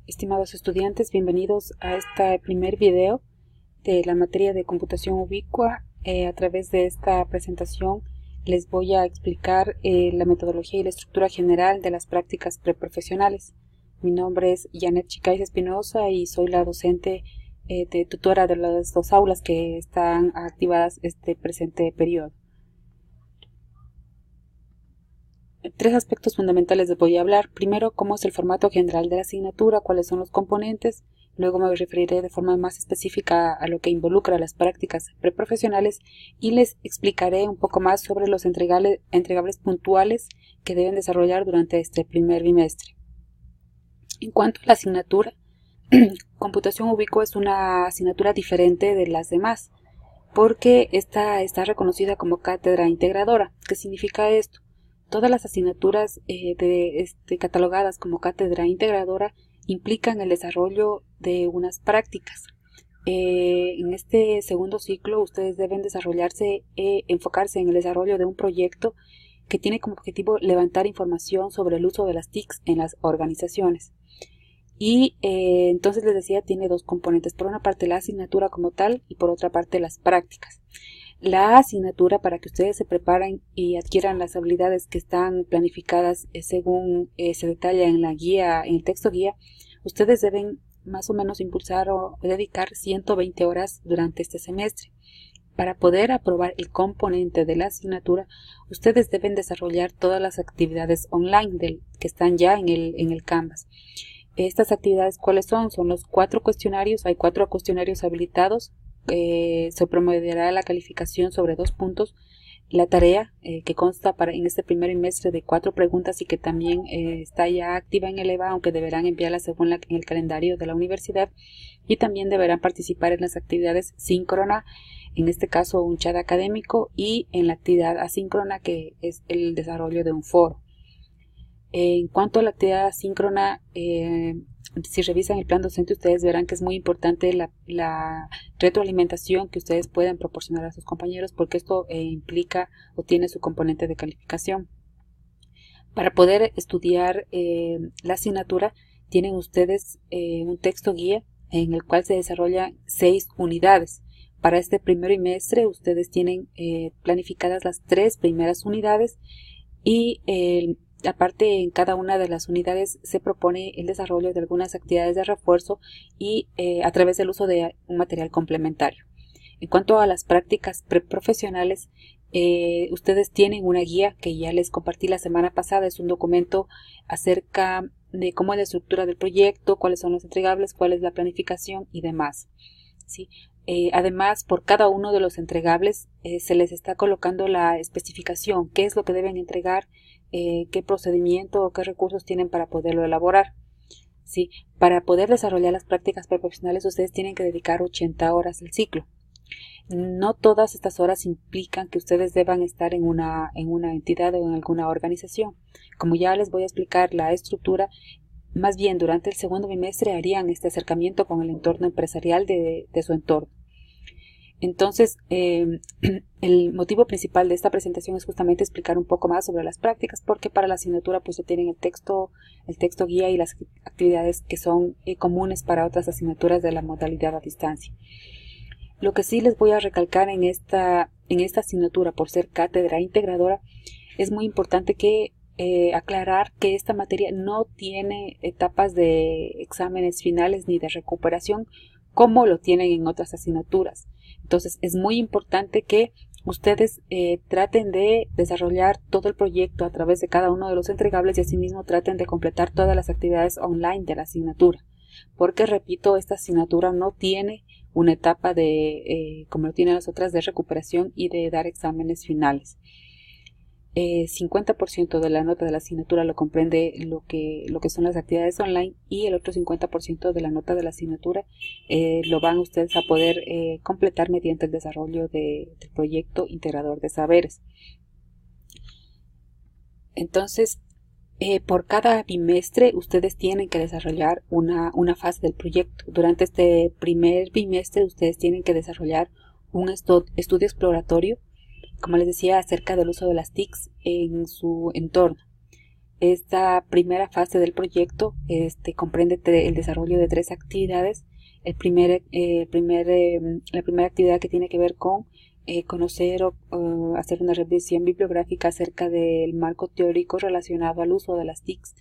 Estimados estudiantes, bienvenidos a este primer video de la materia de computación ubicua. A través de esta presentación les voy a explicar la metodología y la estructura general de las prácticas preprofesionales. Mi nombre es Janet Chicaiz Espinosa y soy la docente de tutora de las dos aulas que están activadas este presente periodo. Tres aspectos fundamentales les voy a hablar. Primero, cómo es el formato general de la asignatura, cuáles son los componentes. Luego me referiré de forma más específica a lo que involucra las prácticas preprofesionales y les explicaré un poco más sobre los entregables puntuales que deben desarrollar durante este primer bimestre. En cuanto a la asignatura, computación ubicua es una asignatura diferente de las demás porque esta está reconocida como cátedra integradora. ¿Qué significa esto? Todas las asignaturas catalogadas como cátedra integradora implican el desarrollo de unas prácticas. En este segundo ciclo ustedes deben enfocarse en el desarrollo de un proyecto que tiene como objetivo levantar información sobre el uso de las TICs en las organizaciones. Y entonces les decía, tiene dos componentes. Por una parte la asignatura como tal y por otra parte las prácticas. La asignatura, para que ustedes se preparen y adquieran las habilidades que están planificadas según se detalla en la guía, en el texto guía, ustedes deben más o menos impulsar o dedicar 120 horas durante este semestre. Para poder aprobar el componente de la asignatura, ustedes deben desarrollar todas las actividades online que están ya en el Canvas. Estas actividades, ¿cuáles son? Son los 4 cuestionarios. Hay 4 cuestionarios habilitados. Se promoverá la calificación sobre 2 puntos. La tarea que consta en este primer bimestre de 4 preguntas y que también está ya activa en el EVA, aunque deberán enviarla según en el calendario de la universidad, y también deberán participar en las actividades síncrona, en este caso un chat académico, y en la actividad asíncrona, que es el desarrollo de un foro. En cuanto a la actividad asíncrona, si revisan el plan docente, ustedes verán que es muy importante la retroalimentación que ustedes puedan proporcionar a sus compañeros, porque esto implica o tiene su componente de calificación. Para poder estudiar la asignatura, tienen ustedes un texto guía en el cual se desarrollan 6 unidades. Para este primer bimestre, ustedes tienen planificadas las 3 primeras unidades y aparte, en cada una de las unidades se propone el desarrollo de algunas actividades de refuerzo y a través del uso de un material complementario. En cuanto a las prácticas preprofesionales, ustedes tienen una guía que ya les compartí la semana pasada. Es un documento acerca de cómo es la estructura del proyecto, cuáles son los entregables, cuál es la planificación y demás. ¿Sí? Además, por cada uno de los entregables se les está colocando la especificación, qué es lo que deben entregar, qué procedimiento o qué recursos tienen para poderlo elaborar. ¿Sí? Para poder desarrollar las prácticas preprofesionales, ustedes tienen que dedicar 80 horas al ciclo. No todas estas horas implican que ustedes deban estar en una entidad o en alguna organización. Como ya les voy a explicar la estructura, más bien durante el segundo bimestre harían este acercamiento con el entorno empresarial de su entorno. Entonces, el motivo principal de esta presentación es justamente explicar un poco más sobre las prácticas, porque para la asignatura pues ya tienen el texto guía y las actividades que son comunes para otras asignaturas de la modalidad a distancia. Lo que sí les voy a recalcar en esta asignatura, por ser cátedra integradora, es muy importante aclarar que esta materia no tiene etapas de exámenes finales ni de recuperación como lo tienen en otras asignaturas. Entonces es muy importante que ustedes traten de desarrollar todo el proyecto a través de cada uno de los entregables y asimismo traten de completar todas las actividades online de la asignatura, porque repito, esta asignatura no tiene una etapa como lo tienen las otras, de recuperación y de dar exámenes finales. 50% de la nota de la asignatura lo comprende lo que son las actividades online, y el otro 50% de la nota de la asignatura lo van ustedes a poder completar mediante el desarrollo del proyecto integrador de saberes. Entonces, por cada bimestre ustedes tienen que desarrollar una fase del proyecto. Durante este primer bimestre ustedes tienen que desarrollar un estudio exploratorio, como les decía, acerca del uso de las TICs en su entorno. Esta primera fase del proyecto comprende el desarrollo de 3 actividades. La primera actividad que tiene que ver con conocer o hacer una revisión bibliográfica acerca del marco teórico relacionado al uso de las TICs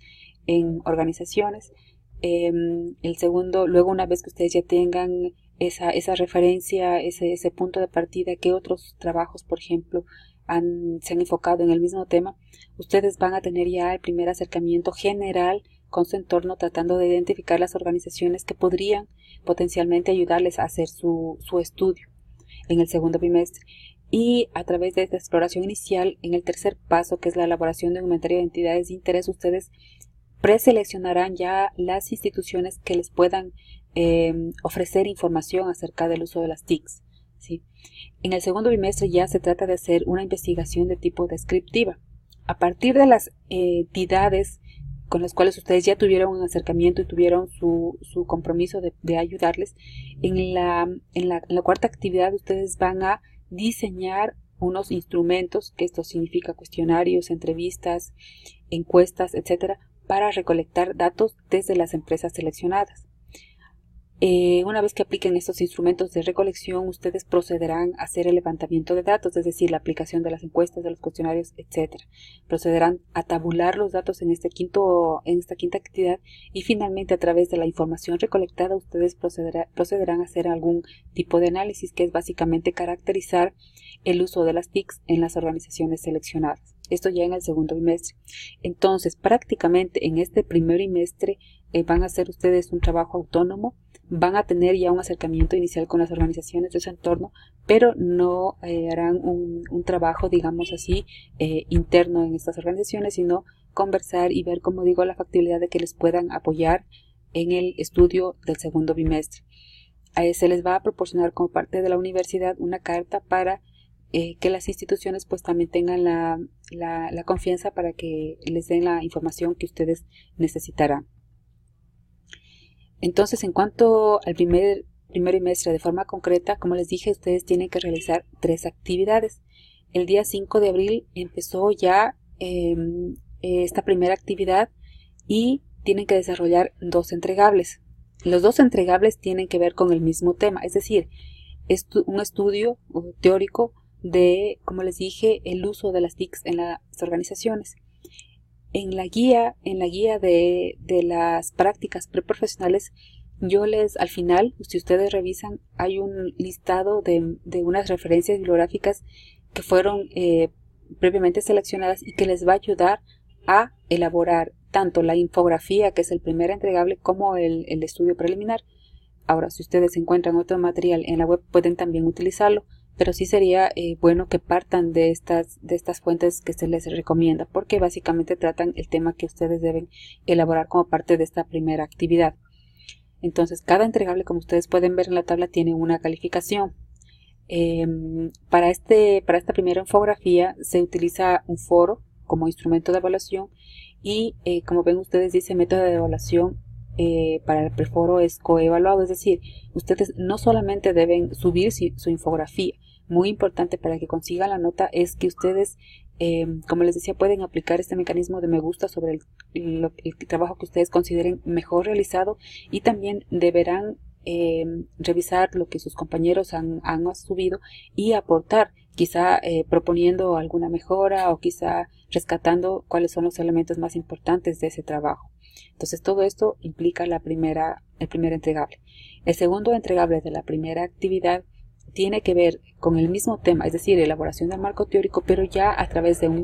en organizaciones. El segundo, luego una vez que ustedes ya tengan esa referencia, ese punto de partida, que otros trabajos, por ejemplo, se han enfocado en el mismo tema, ustedes van a tener ya el primer acercamiento general con su entorno, tratando de identificar las organizaciones que podrían potencialmente ayudarles a hacer su estudio en el segundo bimestre. Y a través de esta exploración inicial, en el tercer paso, que es la elaboración de un inventario de entidades de interés, ustedes preseleccionarán ya las instituciones que les puedan ofrecer información acerca del uso de las TICs, ¿sí? En el segundo bimestre ya se trata de hacer una investigación de tipo descriptiva. A partir de las entidades con las cuales ustedes ya tuvieron un acercamiento y tuvieron su compromiso de ayudarles, en la cuarta actividad ustedes van a diseñar unos instrumentos, que esto significa cuestionarios, entrevistas, encuestas, etcétera, para recolectar datos desde las empresas seleccionadas. Una vez que apliquen estos instrumentos de recolección, ustedes procederán a hacer el levantamiento de datos, es decir, la aplicación de las encuestas, de los cuestionarios, etc. Procederán a tabular los datos en esta quinta actividad y finalmente, a través de la información recolectada, ustedes procederán a hacer algún tipo de análisis, que es básicamente caracterizar el uso de las TICs en las organizaciones seleccionadas. Esto ya en el segundo bimestre. Entonces, prácticamente en este primer bimestre van a hacer ustedes un trabajo autónomo, van a tener ya un acercamiento inicial con las organizaciones de su entorno, pero no harán un trabajo, digamos así, interno en estas organizaciones, sino conversar y ver, como digo, la factibilidad de que les puedan apoyar en el estudio del segundo bimestre. Se les va a proporcionar como parte de la universidad una carta para que las instituciones pues también tengan la confianza para que les den la información que ustedes necesitarán. Entonces, en cuanto al primer bimestre de forma concreta, como les dije, ustedes tienen que realizar 3 actividades. El día 5 de abril empezó ya esta primera actividad y tienen que desarrollar 2 entregables. Los 2 entregables tienen que ver con el mismo tema, es decir, un estudio teórico de, como les dije, el uso de las TICs en las organizaciones. En la guía de las prácticas preprofesionales, al final, si ustedes revisan, hay un listado de unas referencias bibliográficas que fueron previamente seleccionadas y que les va a ayudar a elaborar tanto la infografía, que es el primer entregable, como el estudio preliminar. Ahora, si ustedes encuentran otro material en la web, pueden también utilizarlo, pero sí sería bueno que partan de estas fuentes que se les recomienda, porque básicamente tratan el tema que ustedes deben elaborar como parte de esta primera actividad. Entonces, cada entregable, como ustedes pueden ver en la tabla, tiene una calificación. Para esta primera infografía se utiliza un foro como instrumento de evaluación y como ven ustedes, dice método de evaluación para el preforo es coevaluado, es decir, ustedes no solamente deben subir su infografía. Muy importante para que consigan la nota es que ustedes, como les decía, pueden aplicar este mecanismo de me gusta sobre el trabajo que ustedes consideren mejor realizado, y también deberán revisar lo que sus compañeros han subido y aportar, quizá proponiendo alguna mejora o quizá rescatando cuáles son los elementos más importantes de ese trabajo. Entonces, todo esto implica el primer entregable. El segundo entregable de la primera actividad tiene que ver con el mismo tema, es decir, elaboración del marco teórico, pero ya a través de un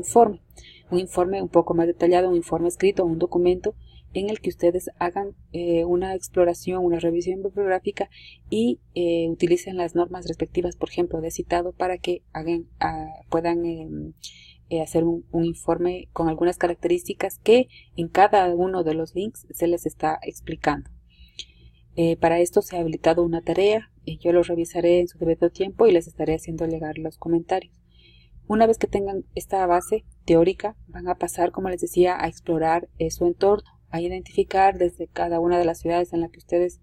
informe un poco más detallado, un informe escrito, un documento en el que ustedes hagan una exploración, una revisión bibliográfica y utilicen las normas respectivas, por ejemplo, de citado, para que puedan hacer un informe con algunas características que en cada uno de los links se les está explicando. Para esto se ha habilitado una tarea, yo lo revisaré en su debido tiempo y les estaré haciendo llegar los comentarios. Una vez que tengan esta base teórica, van a pasar, como les decía, a explorar su entorno, a identificar desde cada una de las ciudades en las que ustedes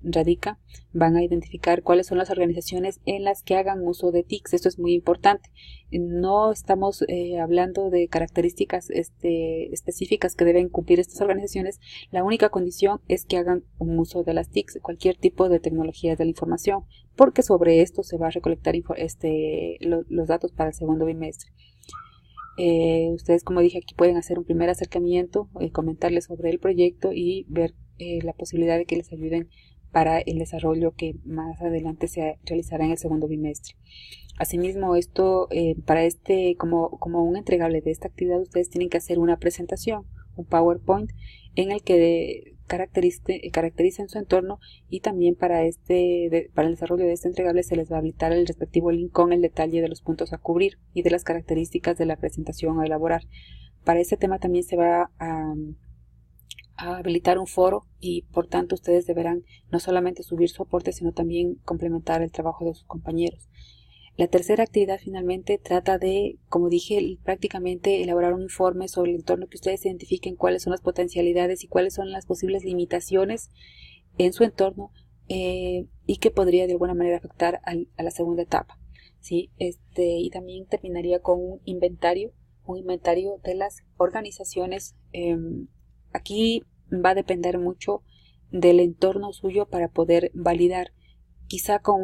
radica, van a identificar cuáles son las organizaciones en las que hagan uso de TICs. Esto es muy importante. No estamos hablando de características específicas que deben cumplir estas organizaciones. La única condición es que hagan un uso de las TICs, cualquier tipo de tecnologías de la información, porque sobre esto se va a recolectar los datos para el segundo bimestre. Ustedes, como dije, aquí pueden hacer un primer acercamiento, comentarles sobre el proyecto y ver la posibilidad de que les ayuden para el desarrollo que más adelante se realizará en el segundo bimestre. Asimismo, esto para como un entregable de esta actividad, ustedes tienen que hacer una presentación, un PowerPoint, en el que caractericen su entorno, y también para el desarrollo de este entregable se les va a habilitar el respectivo link con el detalle de los puntos a cubrir y de las características de la presentación a elaborar. Para este tema también se va a habilitar un foro, y por tanto ustedes deberán no solamente subir su aporte, sino también complementar el trabajo de sus compañeros. La tercera actividad finalmente trata de, como dije, prácticamente elaborar un informe sobre el entorno, que ustedes identifiquen cuáles son las potencialidades y cuáles son las posibles limitaciones en su entorno, y que podría de alguna manera afectar a la segunda etapa, ¿sí? Y también terminaría con un inventario de las organizaciones. Aquí va a depender mucho del entorno suyo para poder validar. Quizá con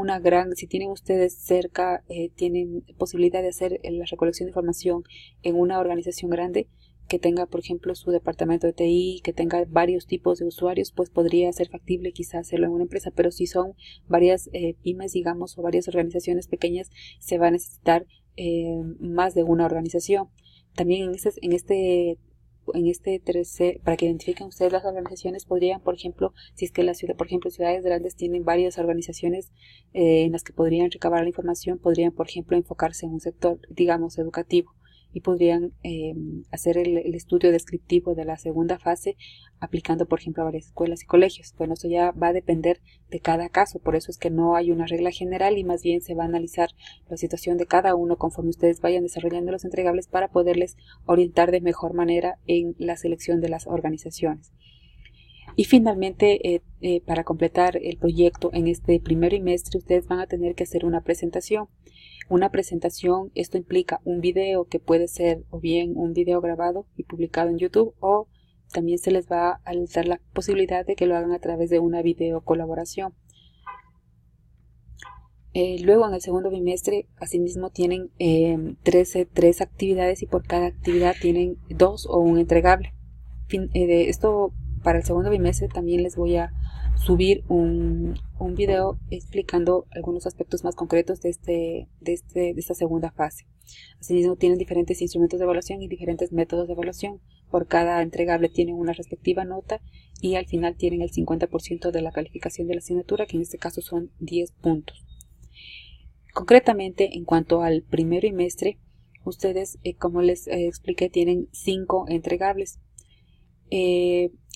si tienen ustedes cerca, tienen posibilidad de hacer la recolección de información en una organización grande que tenga, por ejemplo, su departamento de TI, que tenga varios tipos de usuarios, pues podría ser factible quizá hacerlo en una empresa. Pero si son varias pymes, digamos, o varias organizaciones pequeñas, se va a necesitar más de una organización. También para que identifiquen ustedes las organizaciones, podrían, por ejemplo, si es que ciudades grandes tienen varias organizaciones en las que podrían recabar la información, podrían, por ejemplo, enfocarse en un sector, digamos, educativo, y podrían hacer el estudio descriptivo de la segunda fase, aplicando, por ejemplo, a varias escuelas y colegios. Bueno, eso ya va a depender de cada caso, por eso es que no hay una regla general, y más bien se va a analizar la situación de cada uno conforme ustedes vayan desarrollando los entregables, para poderles orientar de mejor manera en la selección de las organizaciones. Y finalmente, para completar el proyecto en este primer bimestre, ustedes van a tener que hacer una presentación. Esto implica un video, que puede ser o bien un video grabado y publicado en YouTube, o también se les va a dar la posibilidad de que lo hagan a través de una video colaboración. Luego, en el segundo bimestre, asimismo tienen 3 actividades, y por cada actividad tienen 2 o un entregable. Esto para el segundo bimestre también les voy a subir un video explicando algunos aspectos más concretos de esta segunda fase. Asimismo, tienen diferentes instrumentos de evaluación y diferentes métodos de evaluación. Por cada entregable tienen una respectiva nota, y al final tienen el 50% de la calificación de la asignatura, que en este caso son 10 puntos. Concretamente, en cuanto al primer bimestre, ustedes, como les expliqué, tienen 5 entregables.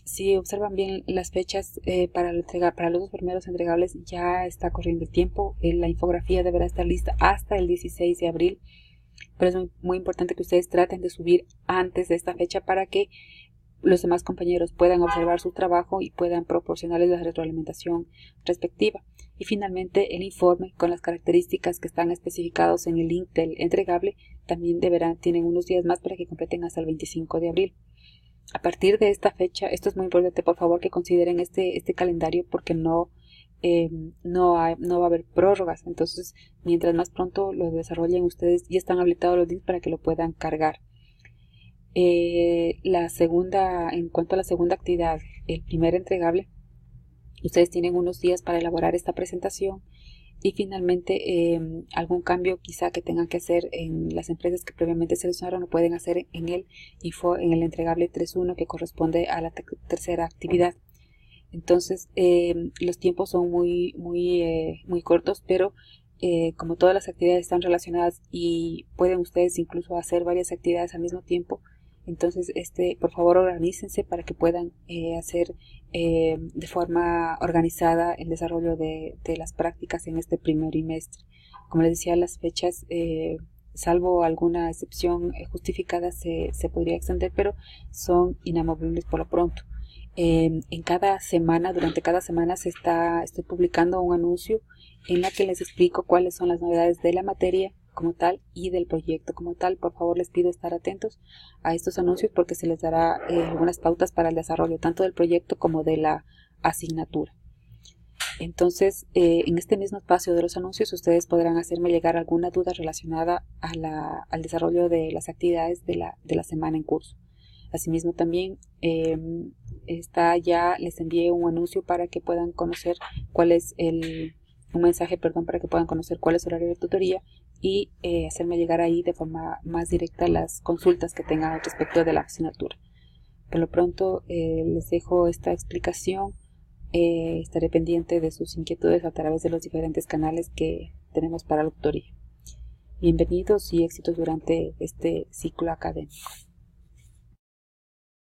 Si observan bien las fechas para los 2 primeros entregables, ya está corriendo el tiempo. La infografía deberá estar lista hasta el 16 de abril, pero es muy importante que ustedes traten de subir antes de esta fecha, para que los demás compañeros puedan observar su trabajo y puedan proporcionarles la retroalimentación respectiva. Y finalmente, el informe con las características que están especificados en el link del entregable también tienen unos días más para que completen hasta el 25 de abril. A partir de esta fecha, esto es muy importante, por favor que consideren este calendario, porque no va a haber prórrogas. Entonces, mientras más pronto lo desarrollen, ustedes ya están habilitados los links para que lo puedan cargar. En cuanto a la segunda actividad, el primer entregable, ustedes tienen unos días para elaborar esta presentación. Y finalmente, algún cambio quizá que tengan que hacer en las empresas que previamente seleccionaron, lo pueden hacer en el entregable 3.1, que corresponde a la tercera actividad. Entonces, los tiempos son muy cortos, pero como todas las actividades están relacionadas y pueden ustedes incluso hacer varias actividades al mismo tiempo, entonces por favor organícense para que puedan hacer de forma organizada el desarrollo de las prácticas en este primer bimestre. Como les decía, las fechas, salvo alguna excepción justificada, se podría extender, pero son inamovibles por lo pronto. En cada semana, durante cada semana estoy publicando un anuncio en la que les explico cuáles son las novedades de la materia como tal y del proyecto como tal. Por favor, les pido estar atentos a estos anuncios porque se les dará algunas pautas para el desarrollo tanto del proyecto como de la asignatura. Entonces, en este mismo espacio de los anuncios, ustedes podrán hacerme llegar alguna duda relacionada al desarrollo de las actividades de la semana en curso. Asimismo, también les envié un anuncio para que puedan conocer un mensaje, perdón, para que puedan conocer cuál es el horario de tutoría y hacerme llegar ahí de forma más directa las consultas que tengan al respecto de la asignatura. Por lo pronto, les dejo esta explicación. Estaré pendiente de sus inquietudes a través de los diferentes canales que tenemos para la tutoría. Bienvenidos y éxitos durante este ciclo académico.